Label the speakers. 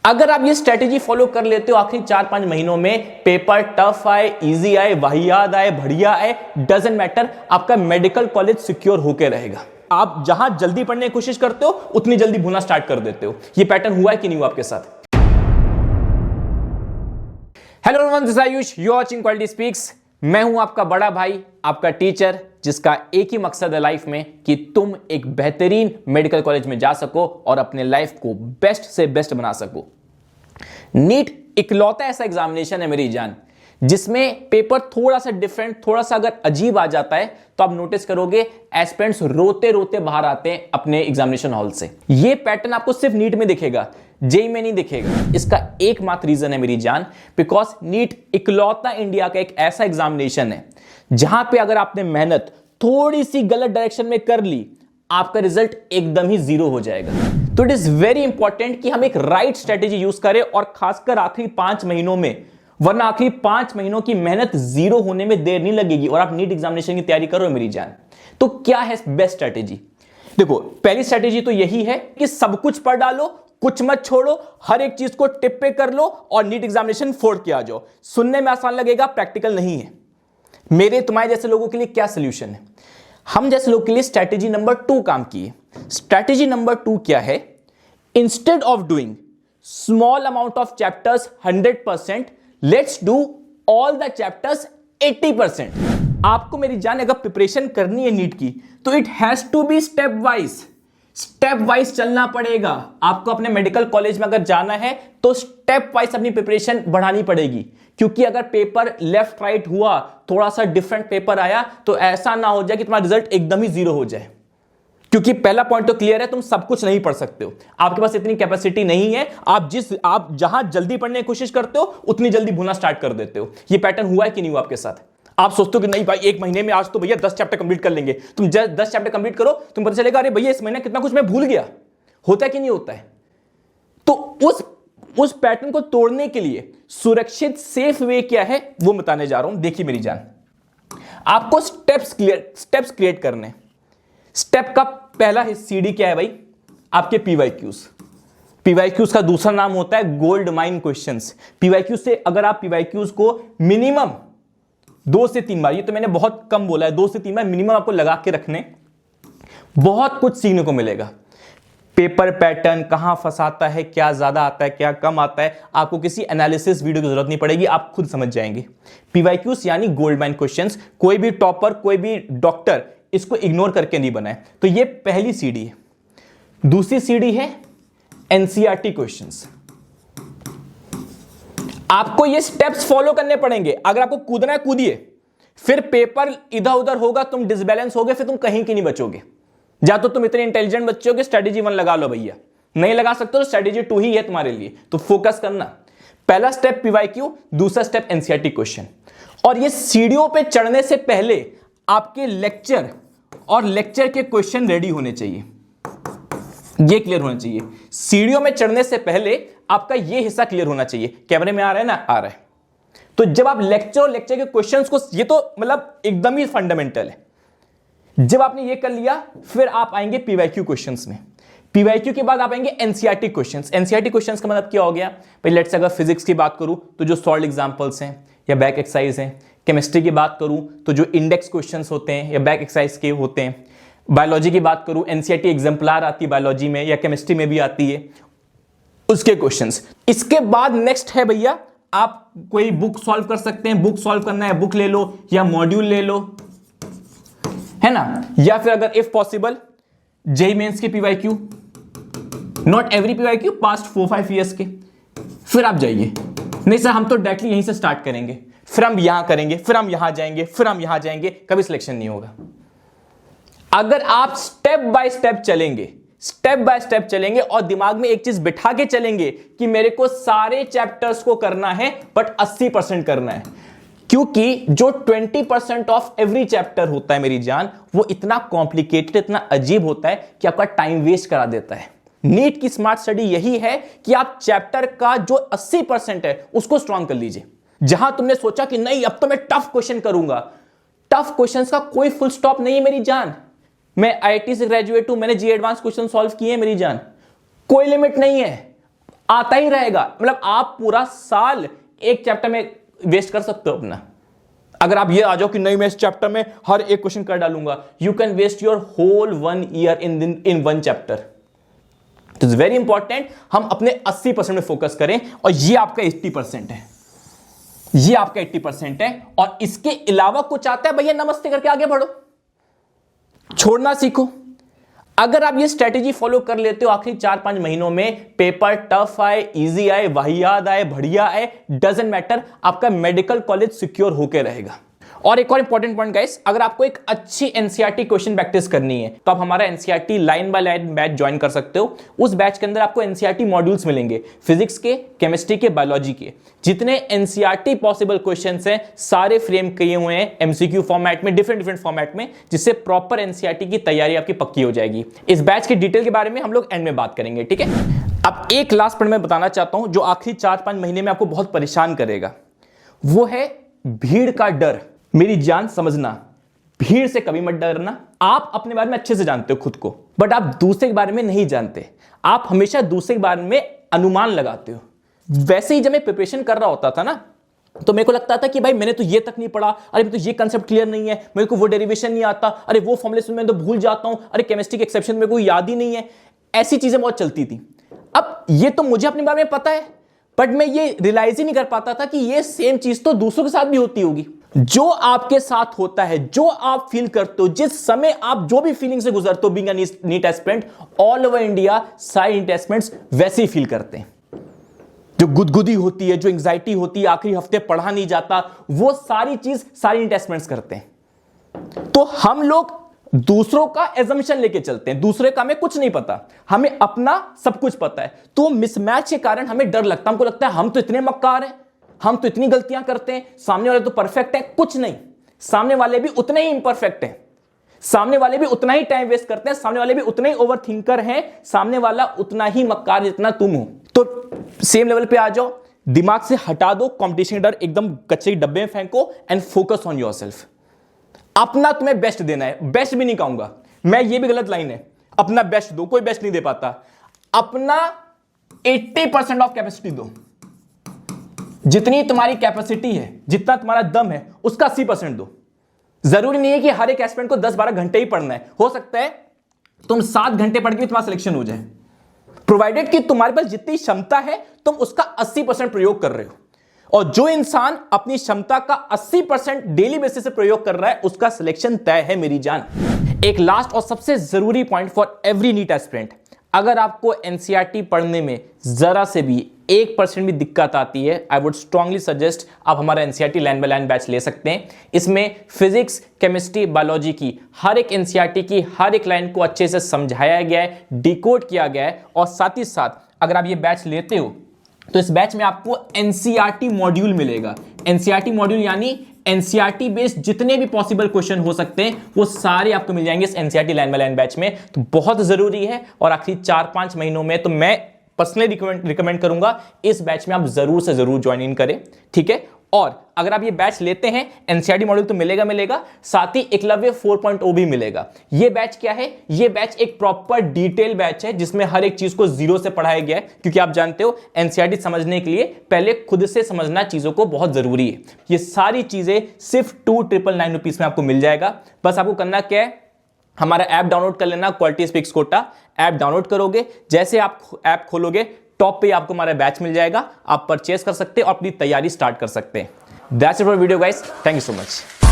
Speaker 1: अगर आप ये स्ट्रेटेजी फॉलो कर लेते हो, आखिरी 4-5 महीनों में पेपर टफ आए, इजी आए, वाहियात आए, बढ़िया आए, डजंट मैटर, आपका मेडिकल कॉलेज सिक्योर होके रहेगा। आप जहां जल्दी पढ़ने की कोशिश करते हो उतनी जल्दी भूलना स्टार्ट कर देते हो। ये पैटर्न हुआ है कि नहीं हुआ आपके साथ? Hello everyone, this is Ayush, you are watching Quality Speaks. मैं हूं आपका बड़ा भाई, आपका टीचर, जिसका एक ही मकसद है लाइफ में कि तुम एक बेहतरीन मेडिकल कॉलेज में जा सको और अपने लाइफ को बेस्ट से बेस्ट बना सको। नीट इकलौता ऐसा एग्जामिनेशन है मेरी जान जिसमें पेपर थोड़ा सा डिफरेंट, थोड़ा सा अगर अजीब आ जाता है तो आप नोटिस करोगे एस्पिरेंट्स रोते रोते बाहर आते हैं अपने एग्जामिनेशन हॉल से। यह पैटर्न आपको सिर्फ नीट में दिखेगा, जेई में नहीं दिखेगा। इसका एकमात्र रीजन है मेरी जान, बिकॉज नीट इकलौता इंडिया का एक ऐसा एग्जामिनेशन है जहां पे अगर आपने मेहनत थोड़ी सी गलत डायरेक्शन में कर ली, आपका रिजल्ट एकदम ही जीरो हो जाएगा। तो इट इज वेरी इंपॉर्टेंट कि हम एक राइट स्ट्रेटेजी यूज करें, और खासकर आखिरी 5 महीनों में, वरना आखिरी 5 महीनों की मेहनत जीरो होने में देर नहीं लगेगी और आप नीट एग्जामिनेशन की तैयारी करो मेरी जान। तो क्या है बेस्ट स्ट्रेटेजी? देखो, पहली स्ट्रेटेजी तो यही है कि सब कुछ पढ़ डालो, कुछ मत छोड़ो, हर एक चीज को टिप पे कर लो और नीट एग्जामिनेशन फोड़ के आ जाओ। सुनने में आसान लगेगा, प्रैक्टिकल नहीं है। मेरे तुम्हारे जैसे लोगों के लिए क्या सोल्यूशन है? हम जैसे लोगों के लिए स्ट्रेटेजी नंबर 2 काम की है। स्ट्रेटेजी नंबर 2 क्या है? Instead of doing small amount of chapters 100%, let's do all the chapters 80%। आपको मेरी जान अगर प्रिपरेशन करनी है नीट की तो it has to be step wise चलना पड़ेगा। आपको अपने मेडिकल कॉलेज में अगर जाना है तो स्टेप वाइज अपनी प्रिपरेशन बढ़ानी पड़ेगी, क्योंकि अगर पेपर लेफ्ट राइट हुआ, थोड़ा सा डिफरेंट पेपर आया, तो ऐसा ना हो जाए कि तुम्हारा रिजल्ट एकदम ही जीरो हो जाए। क्योंकि पहला पॉइंट तो क्लियर है, तुम सब कुछ नहीं पढ़ सकते हो, आपके पास इतनी कैपेसिटी नहीं है। आप जहां जल्दी पढ़ने की कोशिश करते हो उतनी जल्दी भूलना स्टार्ट कर देते हो। यह पैटर्न हुआ है कि नहीं हुआ आपके साथ? आप सोचते हो कि नहीं भाई, एक महीने में आज तो भैया 10 चैप्टर कंप्लीट कर लेंगे। तुम 10 चैप्टर कंप्लीट करो, तुम पता चलेगा अरे भैया इस महीने कितना कुछ मैं भूल गया। होता है कि नहीं होता है? तो उस पैटर्न को तोड़ने के लिए सुरक्षित सेफ वे क्या है वो बताने जा रहा हूं। देखिए मेरी जान, आपको स्टेप्स क्रिएट करने। स्टेप का पहला सीडी क्या है भाई? आपके पीवाईक्यूज का दूसरा नाम होता है गोल्ड माइन क्वेश्चंस। पीवाईक्यूज से अगर आप पीवाईक्यूज को मिनिमम 2 से 3 बार, ये तो मैंने बहुत कम बोला है, 2 से 3 बार मिनिमम आपको लगा के रखने, बहुत कुछ सीखने को मिलेगा। पेपर पैटर्न कहां फंसाता है, क्या ज्यादा आता है, क्या कम आता है, आपको किसी एनालिसिस वीडियो की जरूरत नहीं पड़ेगी, आप खुद समझ जाएंगे। पीवाईक्यूज यानी गोल्ड माइन क्वेश्चंस। कोई भी टॉपर, कोई भी डॉक्टर इसको इग्नोर करके नहीं बनाए। तो ये पहली सीडी है। दूसरी सीडी है एनसीईआरटी क्वेश्चंस। आपको ये स्टेप्स फॉलो करने पड़ेंगे। अगर आपको कूदना है कूदिए, फिर पेपर इधर उधर होगा, तुम डिसबैलेंस होगे, फिर तुम कहीं की नहीं बचोगे। या तो तुम इतने इंटेलिजेंट बच्चे हो कि स्ट्रेटेजी 1 लगा लो भैया, नहीं लगा सकते तो स्ट्रेटेजी 2 ही है तुम्हारे लिए। तो फोकस करना। पहला स्टेप पीवाईक्यू, दूसरा स्टेप एनसीईआरटी क्वेश्चन। और ये सीढ़ियों पे चढ़ने से पहले आपके लेक्चर और लेक्चर के क्वेश्चन रेडी होने चाहिए, ये क्लियर होना चाहिए। सीढ़ियों में चढ़ने से पहले आपका ये हिस्सा क्लियर होना चाहिए। कैमरे में आ रहा है ना? आ रहा है। तो जब आप लेक्चर के क्वेश्चंस को, ये तो मतलब एकदम ही फंडामेंटल है। जब आपने ये कर लिया, फिर आप आएंगे पीवाईक्यू क्वेश्चंस में। पीवाईक्यू के बाद आप आएंगे एनसीईआरटी क्वेश्चंस। एनसीईआरटी क्वेश्चंस का मतलब क्या हो गया भाई? लेट्स से अगर फिजिक्स की बात करूं तो जो सॉल्व एग्जांपल्स हैं या बैक एक्सरसाइज हैं। केमिस्ट्री की बात करूं तो जो इंडेक्स क्वेश्चंस होते हैं या बैक एक्सरसाइज के होते हैं। बायोलॉजी की बात करूं, एनसीईआरटी एग्जाम्पलर आती है बायोलॉजी में या केमिस्ट्री में भी आती है, उसके क्वेश्चंस। इसके बाद नेक्स्ट है भैया, आप कोई बुक सॉल्व कर सकते हैं। बुक सॉल्व करना है, बुक ले लो या मॉड्यूल ले लो, है ना? या फिर अगर इफ पॉसिबल जेईई मेंस के PYQ, not every PYQ, past 4-5 years के। फिर आप जाइए, नहीं सर हम तो डायरेक्टली यहीं से स्टार्ट करेंगे, फिर हम यहां करेंगे, फिर हम यहां जाएंगे, फिर हम यहां जाएंगे, कभी सिलेक्शन नहीं होगा। अगर आप स्टेप बाय स्टेप चलेंगे और दिमाग में एक चीज बिठा के चलेंगे कि मेरे को सारे चैप्टर्स को करना है बट 80% करना है, क्योंकि जो 20% ऑफ एवरी चैप्टर होता है मेरी जान, वो इतना कॉम्प्लिकेटेड, इतना अजीब होता है कि आपका टाइम वेस्ट करा देता है। नीट की स्मार्ट स्टडी यही है कि आप चैप्टर का जो 80% है उसको स्ट्रॉन्ग कर लीजिए। जहां तुमने सोचा कि नहीं अब तो मैं टफ क्वेश्चन करूंगा, टफ क्वेश्चंस का कोई फुल स्टॉप नहीं है मेरी जान। मैं आईआईटी से ग्रेजुएट हूं, मैंने जी एडवांस क्वेश्चन सॉल्व किए हैं मेरी जान, कोई लिमिट नहीं है। आता ही रहेगा। मतलब आप पूरा साल एक चैप्टर में वेस्ट कर सकते हो अपना। अगर आप ये आ जाओ कि नहीं मैं इस चैप्टर में हर एक क्वेश्चन कर डालूंगा, you can waste your whole 1 year in one chapter. तो इट्स वेरी इंपॉर्टेंट हम अपने 80% में फोकस करें, और ये आपका 80% है, ये आपका 80% है। और इसके अलावा कुछ आता है भैया, नमस्ते करके आगे बढ़ो, छोड़ना सीखो। अगर आप ये स्ट्रेटेजी फॉलो कर लेते हो, आखिरी 4-5 महीनों में पेपर टफ आए, इजी आए, वाहियात आए, बढ़िया आए, डजंट मैटर, आपका मेडिकल कॉलेज सिक्योर होकर रहेगा। और एक और इंपॉर्टेंट पॉइंट गाइस, अगर आपको एक अच्छी एनसीईआरटी क्वेश्चन प्रैक्टिस करनी है तो आप हमारा NCERT line by line batch join कर सकते हो। उस बैच के अंदर आपको एनसीईआरटी मॉड्यूल्स मिलेंगे, फिजिक्स के, केमिस्ट्री के, बायोलॉजी के। जितने एनसीईआरटी पॉसिबल क्वेश्चंस हैं सारे फ्रेम किए हुए हैं एमसीक्यू फॉर्मेट में, डिफरेंट फॉर्मेट में, जिससे प्रॉपर एनसीईआरटी की तैयारी आपकी पक्की हो जाएगी। इस बैच की डिटेल के बारे में हम लोग एंड में बात करेंगे, ठीक है। अब एक लास्ट पॉइंट मैं बताना चाहता हूं जो आखिरी 4-5 महीने में आपको बहुत परेशान करेगा, वो है भीड़ का डर। मेरी जान समझना, भीड़ से कभी मत डरना। आप अपने बारे में अच्छे से जानते हो खुद को, बट आप दूसरे के बारे में नहीं जानते। आप हमेशा दूसरे के बारे में अनुमान लगाते हो। वैसे ही जब मैं प्रिपरेशन कर रहा होता था ना, तो मेरे को लगता था कि भाई मैंने तो ये तक नहीं पढ़ा, अरे तो ये कंसेप्ट क्लियर नहीं है, मेरे को वो डेरिवेशन नहीं आता, अरे वो फॉर्मुलेशन मैं तो भूल जाता हूं, अरे केमिस्ट्री के एक्सेप्शन मेरे को याद ही नहीं है। ऐसी चीजें बहुत चलती थी। अब ये तो मुझे अपने बारे में पता है, बट मैं ये रियलाइज ही नहीं कर पाता था कि ये सेम चीज तो दूसरों के साथ भी होती होगी। जो आपके साथ होता है, जो आप फील करते हो, जिस समय आप जो भी फीलिंग से गुजरते हो being a NEET aspirant, all over India सारे नीट एस्पिरेंट्स वैसे ही फील करते हैं। जो गुदगुदी होती है, जो एंजाइटी होती है, आखिरी हफ्ते पढ़ा नहीं जाता, वो सारी चीज सारे नीट एस्पिरेंट्स करते हैं। तो हम लोग दूसरों का एजम्पशन लेके चलते हैं, दूसरे का हमें कुछ नहीं पता, हमें अपना सब कुछ पता है। तो मिसमैच के कारण हमें डर लगता है, हमको लगता है हम तो इतने मक्कार हैं, हम तो इतनी गलतियां करते हैं, सामने वाले तो परफेक्ट है। कुछ नहीं, सामने वाले भी उतने ही इंपरफेक्ट हैं, सामने वाले भी उतना ही टाइम वेस्ट करते हैं, सामने वाले भी उतने ही ओवर थिंकर हैं, सामने वाला उतना ही मक्कार जितना तुम हो। तो सेम लेवल पे आ जाओ, दिमाग से हटा दो कंपटीशन डर, एकदम कच्चे के डब्बे में फेंको एंड फोकस ऑन योरसेल्फ। अपना तुम्हें बेस्ट देना है। बेस्ट भी नहीं कहूंगा मैं, ये भी गलत लाइन है, अपना बेस्ट दो, कोई बेस्ट नहीं दे पाता। अपना 80% ऑफ कैपेसिटी दो। जितनी तुम्हारी कैपेसिटी है, जितना तुम्हारा दम है, उसका 80% दो। जरूरी नहीं है कि हर एक एस्पिरेंट को 10-12 घंटे ही पढ़ना है, हो सकता है तुम 7 घंटे पढ़ के भी तुम्हारा सिलेक्शन हो जाए, प्रोवाइडेड कि तुम्हारे पास जितनी क्षमता है तुम उसका 80% प्रयोग कर रहे हो। और जो इंसान अपनी क्षमता का 80% डेली बेसिस से प्रयोग कर रहा है, उसका सिलेक्शन तय है मेरी जान। एक लास्ट और सबसे जरूरी point for every NEET aspirant, अगर आपको एनसीईआरटी पढ़ने में जरा से भी 1% भी दिक्कत आती है, आई वुड स्ट्रांगली सजेस्ट आप हमारा NCERT line by line batch ले सकते हैं। इसमें फिजिक्स, केमिस्ट्री, बायोलॉजी की हर एक एनसीईआरटी की हर एक लाइन को अच्छे से समझाया गया है, डिकोड किया गया है। और साथ ही साथ अगर आप ये बैच लेते हो तो इस बैच में आपको एनसीईआरटी मॉड्यूल मिलेगा। एनसीईआरटी मॉड्यूल यानी एनसीईआरटी बेस्ड जितने भी पॉसिबल क्वेश्चन हो सकते हैं वो सारे आपको मिल जाएंगे इस NCERT line by line batch में। तो बहुत जरूरी है, और आखिरी 4-5 महीनों में तो मैं पर्सनली रिकमेंड करूंगा इस बैच में आप जरूर से जरूर ज्वाइन इन करें, ठीक है। और अगर आप ये बैच लेते हैं, एनसीईआरटी मॉड्यूल तो मिलेगा, साथ ही एकलव्य 4.0 भी मिलेगा। ये बैच क्या है? ये बैच एक प्रॉपर डिटेल बैच है जिसमें हर एक चीज को जीरो से पढ़ाया गया है, क्योंकि आप जानते हो एनसीईआरटी समझने के लिए पहले खुद से समझना चीजों को बहुत जरूरी है। ये सारी चीजें सिर्फ 2,999 रुपीज में आपको मिल जाएगा। बस आपको करना क्या है, हमारा ऐप डाउनलोड कर लेना, Quality Speaks Kota app download करोगे, जैसे आप ऐप खोलोगे टॉप पे आपको हमारा बैच मिल जाएगा, आप परचेस कर सकते हैं और अपनी तैयारी स्टार्ट कर सकते हैं। That's it for video guys, thank you so much.